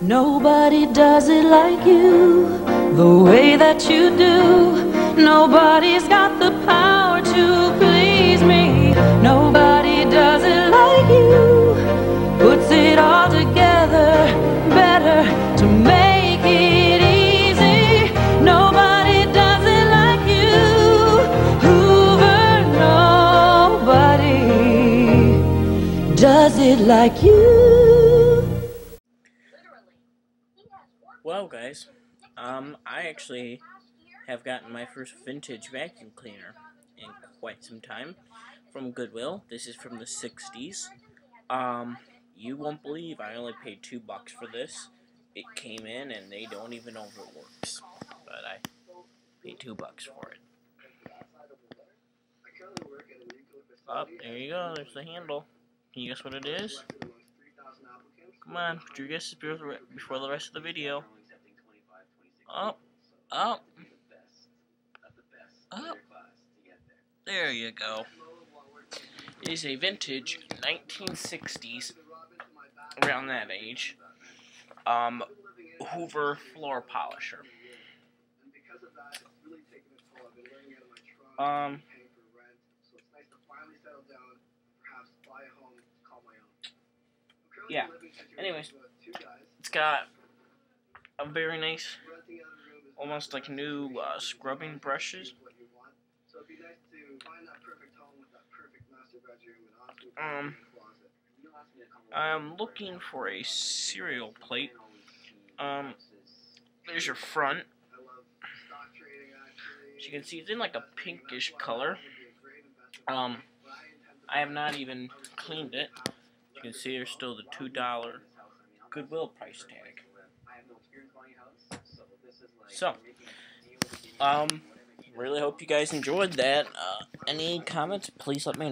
Nobody does it like you, the way that you do. Nobody's got the power to please me. Nobody does it like you, puts it all together better to make it easy. Nobody does it like you, hoover. Nobody does it like you. Well, guys, I actually have gotten my first vintage vacuum cleaner in quite some time from Goodwill. This is from the 60s. You won't believe I only paid $2 for this. It came in and they don't even know if it works, but I paid $2 for it. Oh, there you go. There's the handle. Can you guess what it is? Come on, put your guesses before the rest of the video. Up, up, up. There you go. It is a vintage 1960s, around that age, Hoover floor polisher. Yeah. Anyways, it's got a very nice, almost like new scrubbing brushes. I'm looking for a cereal plate. There's your front. As you can see, it's in like a pinkish color. I have not even cleaned it. As you can see, there's still the $2 Goodwill price tag. So, really hope you guys enjoyed that. Any comments, please let me know.